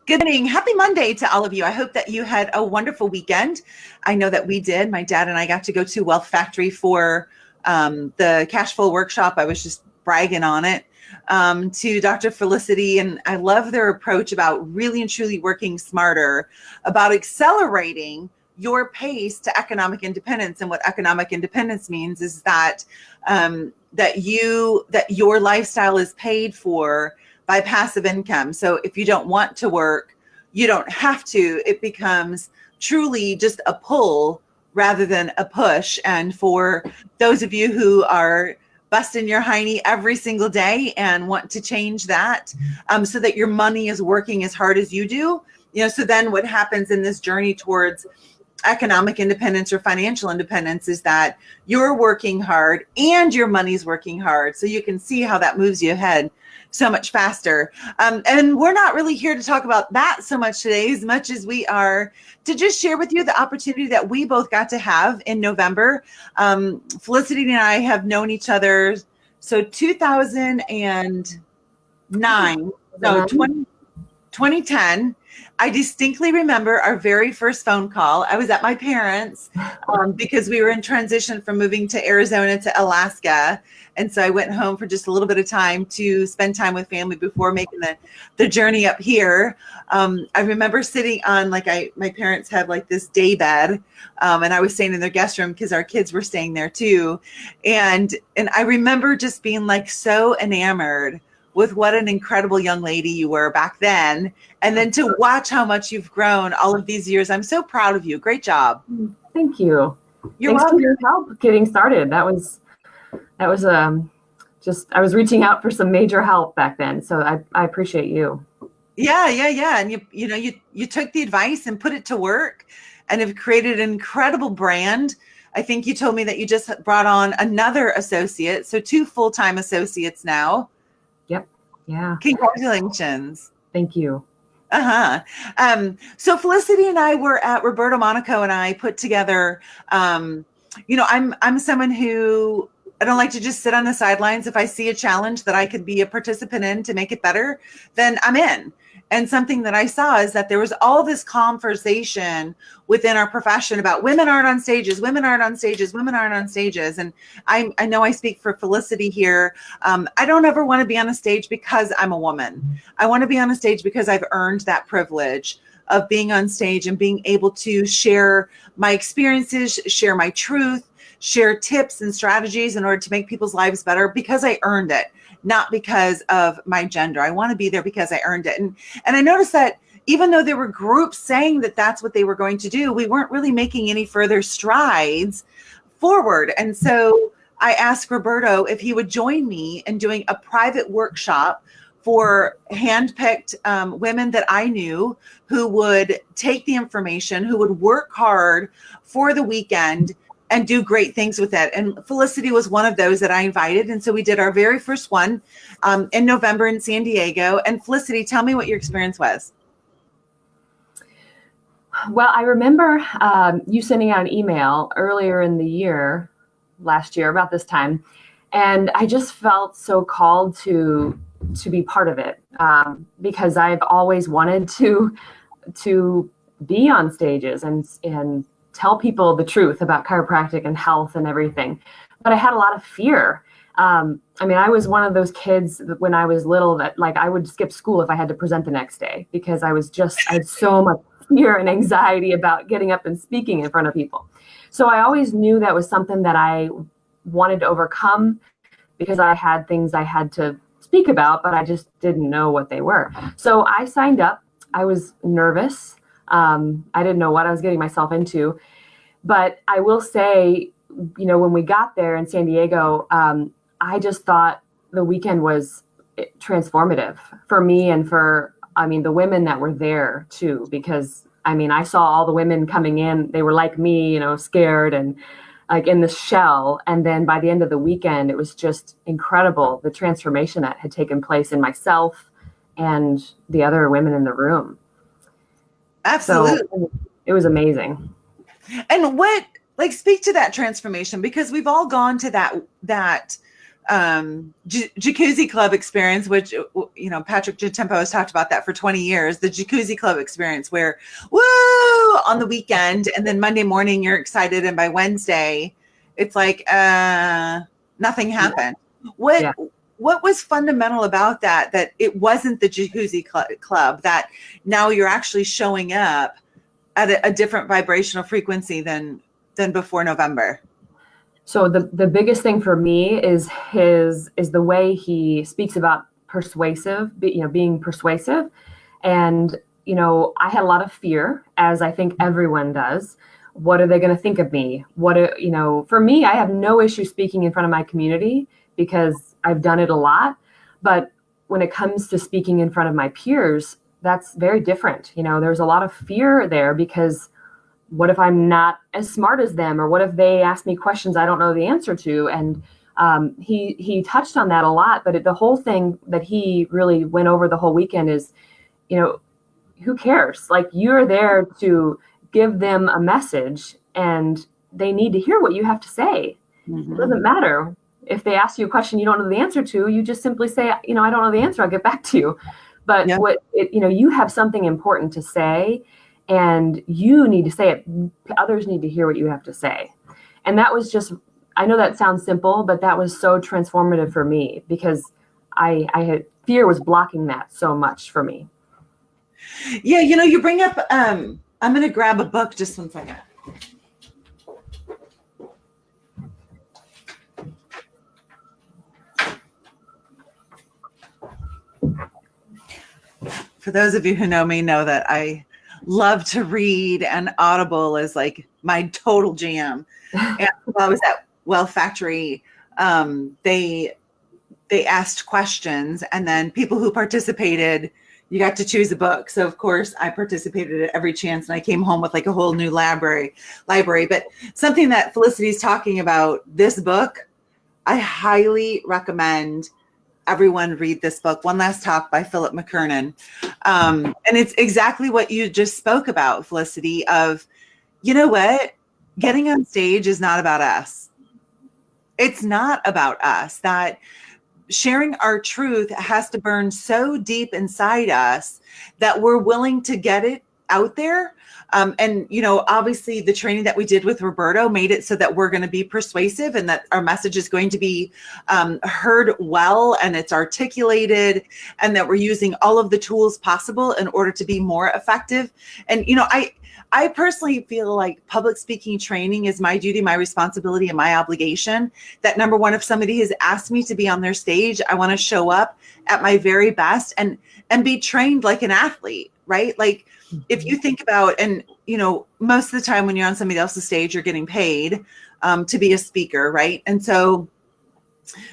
Good morning. Happy Monday to all of you. I hope that you had a wonderful weekend. I know that we did. My dad and I got to go to Wealth Factory for the cash flow workshop. I was just bragging on it to Dr. Felicity. And I love their approach about really and truly working smarter, about accelerating your pace to economic independence. And what economic independence means is that that your lifestyle is paid for by passive income. So if you don't want to work, you don't have to. It becomes truly just a pull rather than a push. And for those of you who are busting your hiney every single day and want to change that so that your money is working as hard as you do, so then what happens in this journey towards economic independence or financial independence is that you're working hard and your money's working hard. So you can see how that moves you ahead so much faster. And we're not really here to talk about that so much today, as much as we are to just share with you the opportunity that we both got to have in November. Felicity and I have known each other, so 2009, no, 2010. I distinctly remember our very first phone call. I was at my parents' because we were in transition from moving to Arizona to Alaska. And so I went home for just a little bit of time to spend time with family before making the journey up here. I remember sitting on my parents had this day bed and I was staying in their guest room because our kids were staying there too. And I remember just being so enamored with what an incredible young lady you were back then. And then to watch how much you've grown all of these years. I'm so proud of you. Great job. Thank you. You're Thanks for your help getting started. That was I was reaching out for some major help back then. So I appreciate you. Yeah. And you took the advice and put it to work and have created an incredible brand. I think you told me that you just brought on another associate. So 2 full-time associates now. Yep. Yeah. Congratulations. Thank you. So Felicity and I were at Roberto Monaco and I put together, I'm someone who I don't like to just sit on the sidelines. If I see a challenge that I could be a participant in to make it better, then I'm in. And something that I saw is that there was all this conversation within our profession about women aren't on stages, women aren't on stages, women aren't on stages. And I know I speak for Felicity here. I don't ever want to be on a stage because I'm a woman. I want to be on a stage because I've earned that privilege of being on stage and being able to share my experiences, share my truth, share tips and strategies in order to make people's lives better because I earned it. Not because of my gender. I want to be there because I earned it. And I noticed that even though there were groups saying that that's what they were going to do, we weren't really making any further strides forward. And so I asked Roberto if he would join me in doing a private workshop for handpicked women that I knew who would take the information, who would work hard for the weekend and do great things with it. And Felicity was one of those that I invited. And so we did our very first one in November in San Diego. And Felicity, tell me what your experience was. Well, I remember you sending out an email earlier in the year, last year, about this time. And I just felt so called to be part of it because I've always wanted to be on stages and tell people the truth about chiropractic and health and everything. But I had a lot of fear. I was one of those kids that when I was little that I would skip school if I had to present the next day because I had so much fear and anxiety about getting up and speaking in front of people. So I always knew that was something that I wanted to overcome because I had things I had to speak about, but I just didn't know what they were. So I signed up. I was nervous. I didn't know what I was getting myself into, but I will say, when we got there in San Diego, I just thought the weekend was transformative for me and for, the women that were there too, because I saw all the women coming in, they were like me, scared and in the shell. And then by the end of the weekend, it was just incredible. The transformation that had taken place in myself and the other women in the room. Absolutely. So it was amazing. And what, speak to that transformation, because we've all gone to that jacuzzi club experience, which, Patrick Jatempo has talked about that for 20 years, the jacuzzi club experience where, woo, on the weekend, and then Monday morning you're excited, and by Wednesday it's like, nothing happened. What was fundamental about that it wasn't the jacuzzi club, that now you're actually showing up at a different vibrational frequency than before November? So the biggest thing for me is the way he speaks about being persuasive. And, I had a lot of fear, as I think everyone does. What are they going to think of me? For me, I have no issue speaking in front of my community because I've done it a lot. But when it comes to speaking in front of my peers, that's very different. There's a lot of fear there because what if I'm not as smart as them? Or what if they ask me questions I don't know the answer to? And he touched on that a lot. But the whole thing that he really went over the whole weekend is, who cares? Like, you're there to give them a message and they need to hear what you have to say. Mm-hmm. It doesn't matter if they ask you a question you don't know the answer to. You just simply say, I don't know the answer. I'll get back to you. But you have something important to say, and you need to say it. Others need to hear what you have to say. And that was just, I know that sounds simple, but that was so transformative for me because I had fear was blocking that so much for me. Yeah. You bring up, I'm going to grab a book. Just one second. For those of you who know me, know that I love to read, and Audible is like my total jam. And while I was at Well Factory, they asked questions, and then people who participated, you got to choose a book. So of course I participated at every chance, and I came home with like a whole new library. But something that Felicity is talking about, this book, I highly recommend everyone read this book, One Last Talk by Philip McKernan. And it's exactly what you just spoke about, Felicity, of, what? Getting on stage is not about us. It's not about us. That sharing our truth has to burn so deep inside us that we're willing to get it out there. And, obviously the training that we did with Roberto made it so that we're going to be persuasive and that our message is going to be heard well, and it's articulated, and that we're using all of the tools possible in order to be more effective. And, I personally feel like public speaking training is my duty, my responsibility, and my obligation. That number one, if somebody has asked me to be on their stage, I want to show up at my very best and be trained like an athlete, right? Like, if you think about, and, most of the time when you're on somebody else's stage, you're getting paid to be a speaker, right? And so,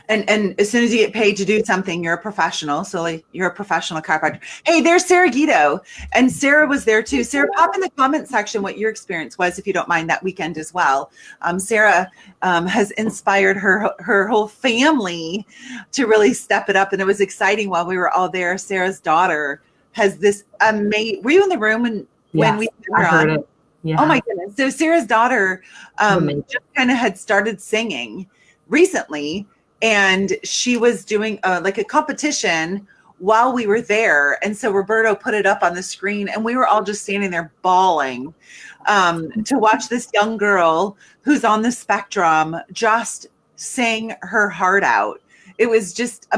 and as soon as you get paid to do something, you're a professional. So like, you're a professional chiropractor. Hey, there's Sarah Guido. And Sarah was there too. Sarah, pop in the comment section what your experience was, if you don't mind, that weekend as well. Sarah has inspired her whole family to really step it up. And it was exciting while we were all there. Sarah's daughter has this amazing, were you in the room when we were on? It. Yeah. Oh my goodness. So Sarah's daughter just kind of had started singing recently, and she was doing like a competition while we were there. And so Roberto put it up on the screen, and we were all just standing there bawling to watch this young girl who's on the spectrum just sing her heart out. It was just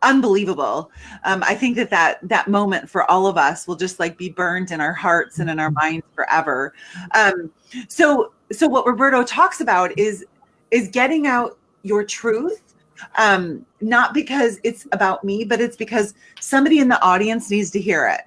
unbelievable. I think that moment for all of us will just like be burned in our hearts and in our minds forever. So what Roberto talks about is getting out your truth, not because it's about me, but it's because somebody in the audience needs to hear it.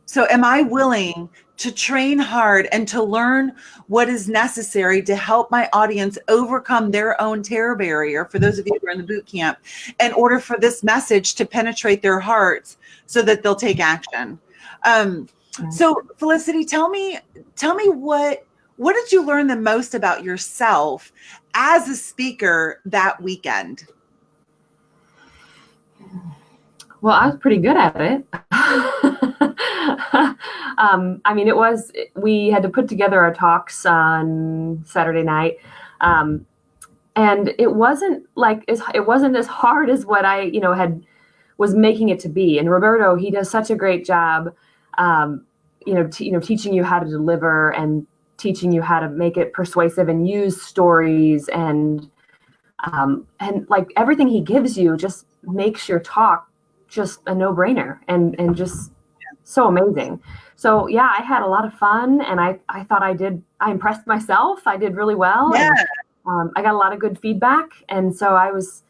So am I willing to train hard and to learn what is necessary to help my audience overcome their own terror barrier, for those of you who are in the boot camp, in order for this message to penetrate their hearts so that they'll take action? So Felicity, tell me what did you learn the most about yourself as a speaker that weekend? Well, I was pretty good at it. We had to put together our talks on Saturday night. And it wasn't as hard as what I, was making it to be. And Roberto, he does such a great job, teaching you how to deliver and teaching you how to make it persuasive and use stories and like everything he gives you just makes your talk just a no-brainer and just so amazing. So yeah, I had a lot of fun, and I thought I impressed myself. I did really well. Yeah. And I got a lot of good feedback, and so I was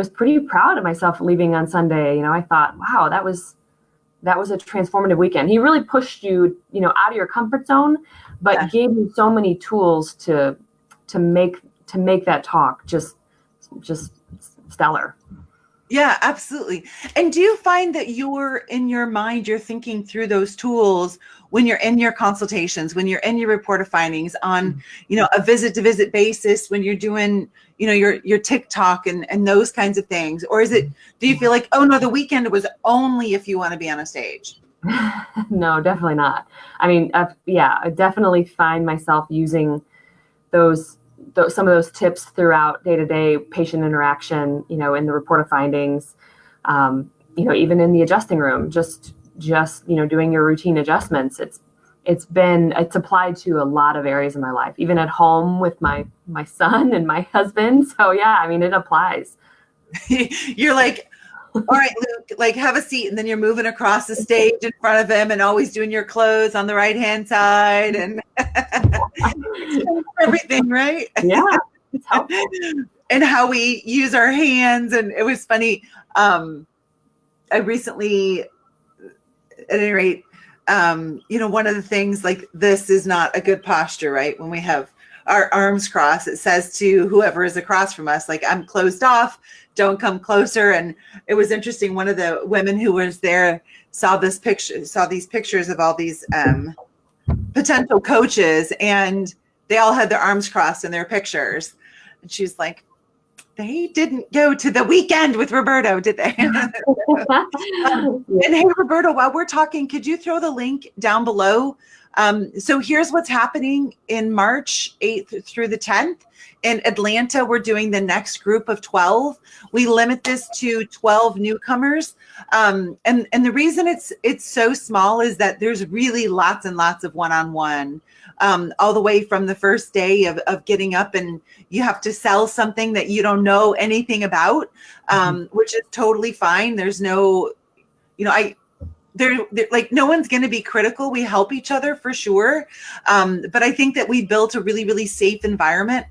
pretty proud of myself leaving on Sunday. I thought, wow, that was a transformative weekend. He really pushed you, out of your comfort zone, but gave you so many tools to make that talk just stellar. Yeah, absolutely. And do you find that in your mind, you're thinking through those tools when you're in your consultations, when you're in your report of findings on, a visit to visit basis, when you're doing, your TikTok and those kinds of things? Or do you feel like, oh no, the weekend was only if you want to be on a stage? No, definitely not. I mean, I definitely find myself using some of those tips throughout day-to-day patient interaction, in the report of findings, even in the adjusting room, just doing your routine adjustments. It's applied to a lot of areas of my life, even at home with my son and my husband. So yeah, I mean, it applies. You're like, all right, Luke, like have a seat. And then you're moving across the stage in front of him and always doing your clothes on the right-hand side and everything, right? Yeah. It's helpful. And how we use our hands. And it was funny. I recently, at any rate, one of the things, like, this is not a good posture, right? When we have our arms crossed, it says to whoever is across from us, like, I'm closed off, don't come closer. And it was interesting. One of the women who was there saw these pictures of all these potential coaches, and they all had their arms crossed in their pictures. And she's like, they didn't go to the weekend with Roberto, did they? And hey, Roberto, while we're talking, could you throw the link down below? So here's what's happening in March 8th through the 10th. In Atlanta, we're doing the next group of 12. We limit this to 12 newcomers. And the reason it's so small is that there's really lots and lots of one-on-one, all the way from the first day of getting up, and you have to sell something that you don't know anything about, which is totally fine. There's no, like, no one's going to be critical. We help each other for sure. But I think that we built a really, really safe environment.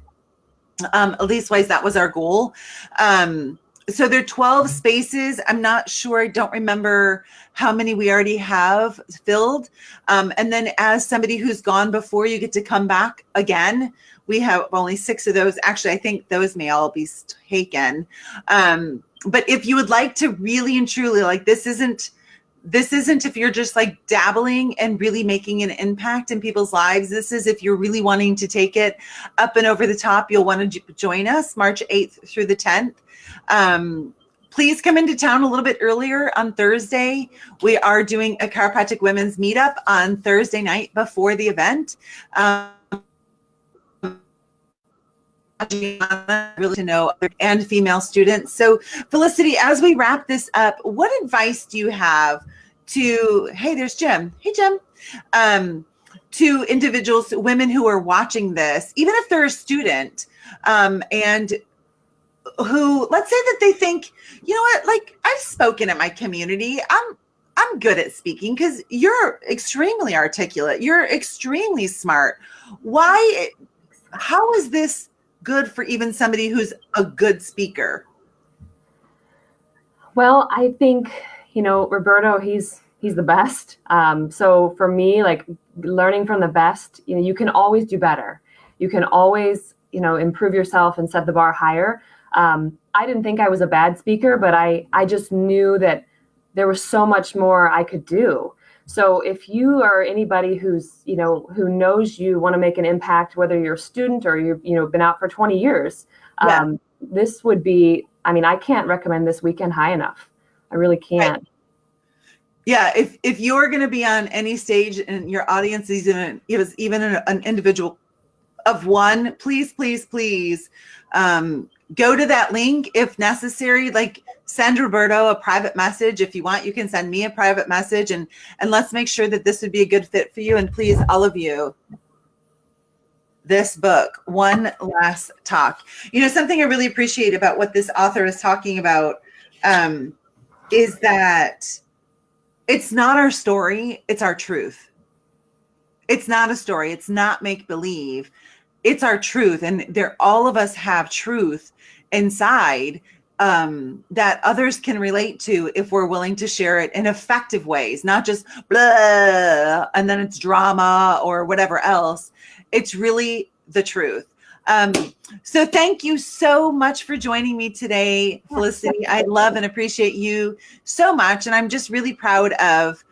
At least wise, that was our goal. So there are 12 spaces. I'm not sure. I don't remember how many we already have filled. And then as somebody who's gone before, you get to come back again. We have only 6 of those. Actually, I think those may all be taken. But if you would like to really and truly, like, this isn't if you're just like dabbling and really making an impact in people's lives. This is if you're really wanting to take it up and over the top. You'll want to join us March 8th through the 10th. Please come into town a little bit earlier on Thursday. We are doing a chiropractic women's meetup on Thursday night before the event. Really to know, and female students. So Felicity, as we wrap this up, what advice do you have to, hey, there's Jim. Hey, Jim. To individuals, women who are watching this, even if they're a student, and who, let's say that they think, you know what, like, I've spoken at my community. I'm good at speaking, because you're extremely articulate. You're extremely smart. How is this good for even somebody who's a good speaker? Well, I think, Roberto, he's the best. So for me, like, learning from the best, you can always do better. You can always, improve yourself and set the bar higher. I didn't think I was a bad speaker, but I just knew that there was so much more I could do. So if you are anybody who's, who knows you want to make an impact, whether you're a student or you've been out for 20 years, this would be, I can't recommend this weekend high enough. I really can't. Right. Yeah. If you're going to be on any stage and your audience is even an individual of one, please, please, please go to that link if necessary. Like, send Roberto a private message. If you want, you can send me a private message, and let's make sure that this would be a good fit for you. And please, all of you, this book, One Last Talk. You know, something I really appreciate about what this author is talking about is that it's not our story, it's our truth. It's not a story, it's not make-believe, it's our truth. And all of us have truth inside that others can relate to if we're willing to share it in effective ways, not just blah, and then it's drama or whatever else. It's really the truth. So thank you so much for joining me today, Felicity. I love and appreciate you so much. And I'm just really proud of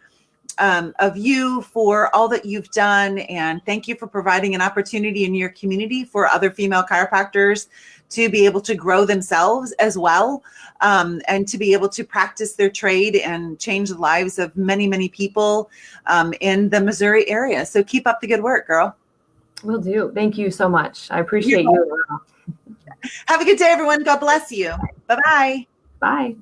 you for all that you've done. And thank you for providing an opportunity in your community for other female chiropractors to be able to grow themselves as well, and to be able to practice their trade and change the lives of many, many people in the Missouri area. So keep up the good work, girl. Will do. Thank you so much. I appreciate you. Have a good day, everyone. God bless you. Bye-bye. Bye.